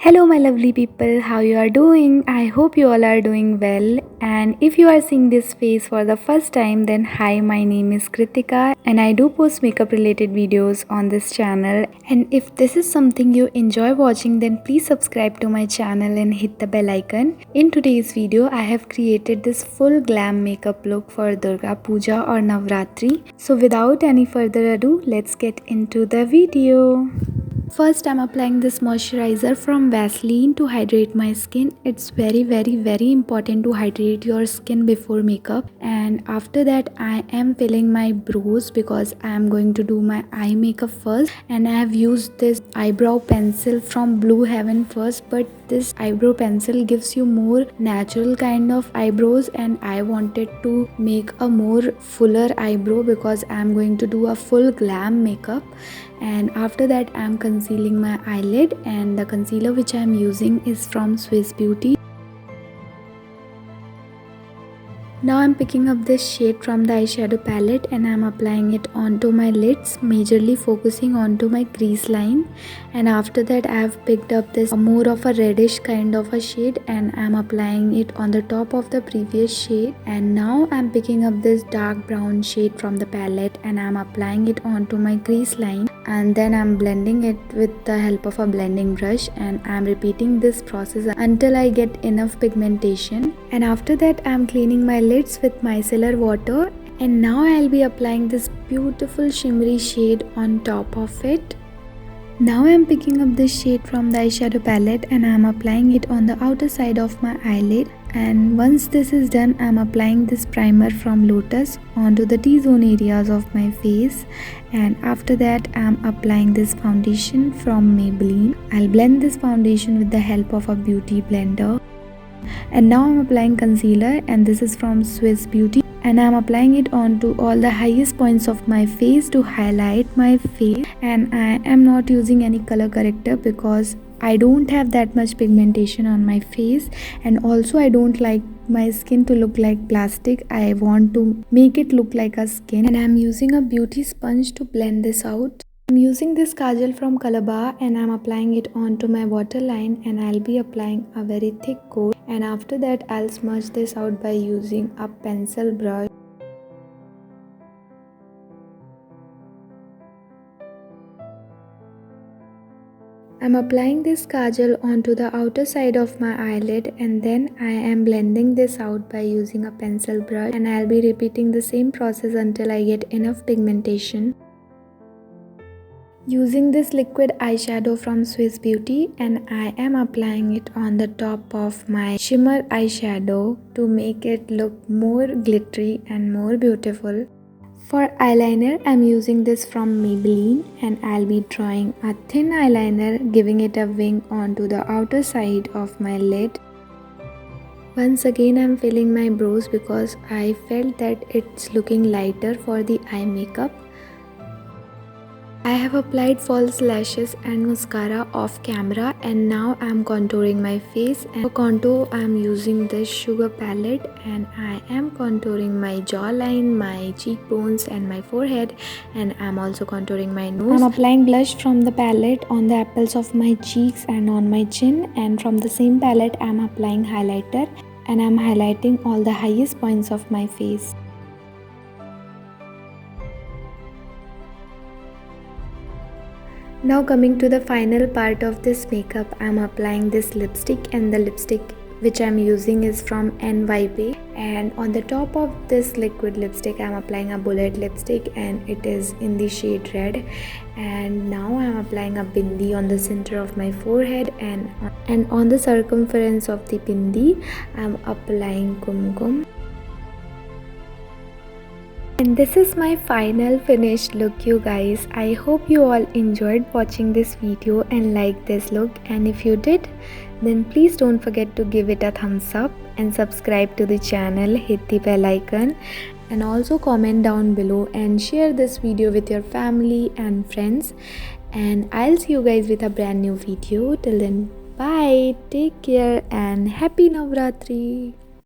Hello my lovely people, how you are doing? I hope you all are doing well, and if you are seeing this face for the first time, then hi, my name is Kritika and I do post makeup related videos on this channel. And if this is something you enjoy watching, then please subscribe to my channel and hit the bell icon. In today's video I have created this full glam makeup look for Durga Puja or Navratri. So without any further ado, let's get into the video. First, I'm applying this moisturizer from Vaseline to hydrate my skin. It's very important to hydrate your skin before makeup. And after that, I am filling my brows because I am going to do my eye makeup first. And I have used this eyebrow pencil from Blue Heaven first, but this eyebrow pencil gives you more natural kind of eyebrows, and I wanted to make a more fuller eyebrow because I am going to do a full glam makeup. And after that, I am concealing my eyelid, and the concealer which I am using is from Swiss Beauty. Now I'm picking up this shade from the eyeshadow palette and I'm applying it onto my lids, majorly focusing onto my crease line. And after that, I have picked up this more of a reddish kind of a shade and I'm applying it on the top of the previous shade. And now I'm picking up this dark brown shade from the palette and I'm applying it onto my crease line. And then I'm blending it with the help of a blending brush, and I'm repeating this process until I get enough pigmentation. And after that, I'm cleaning my lids with micellar water, and now I'll be applying this beautiful shimmery shade on top of it. Now I'm picking up this shade from the eyeshadow palette and I'm applying it on the outer side of my eyelid. And once this is done, I'm applying this primer from Lotus onto the T-zone areas of my face. And after that, I'm applying this foundation from Maybelline. I'll blend this foundation with the help of a beauty blender. And now I'm applying concealer, and this is from Swiss Beauty. And I'm applying it onto all the highest points of my face to highlight my face. And I am not using any color corrector because I don't have that much pigmentation on my face, and also I don't like my skin to look like plastic. I want to make it look like a skin, and I'm using a beauty sponge to blend this out. I'm using this kajal from Colossal and I'm applying it onto my waterline, and I'll be applying a very thick coat. And after that, I'll smudge this out by using a pencil brush. I'm applying this kajal onto the outer side of my eyelid, and then I am blending this out by using a pencil brush, and I'll be repeating the same process until I get enough pigmentation. Using this liquid eyeshadow from Swiss Beauty, and I am applying it on the top of my shimmer eyeshadow to make it look more glittery and more beautiful. For eyeliner, I'm using this from Maybelline, and I'll be drawing a thin eyeliner, giving it a wing onto the outer side of my lid. Once again, I'm filling my brows because I felt that it's looking lighter for the eye makeup. I have applied false lashes and mascara off camera, and now I'm contouring my face. And for contour, I'm using this sugar palette, and I am contouring my jawline, my cheekbones and my forehead, and I'm also contouring my nose. I'm applying blush from the palette on the apples of my cheeks and on my chin, and from the same palette I'm applying highlighter, and I'm highlighting all the highest points of my face. Now coming to the final part of this makeup, I'm applying this lipstick, and the lipstick which I'm using is from nybae. And on the top of this liquid lipstick, I'm applying a bullet lipstick, and it is in the shade red. And now I'm applying a bindi on the center of my forehead, and on the circumference of the bindi, I'm applying kumkum. And this is my final finished look, you guys. I hope you all enjoyed watching this video and liked this look, and if you did, then please don't forget to give it a thumbs up and subscribe to the channel, hit the bell icon, and also comment down below and share this video with your family and friends. And I'll see you guys with a brand new video. Till then, bye, take care, and happy Navratri.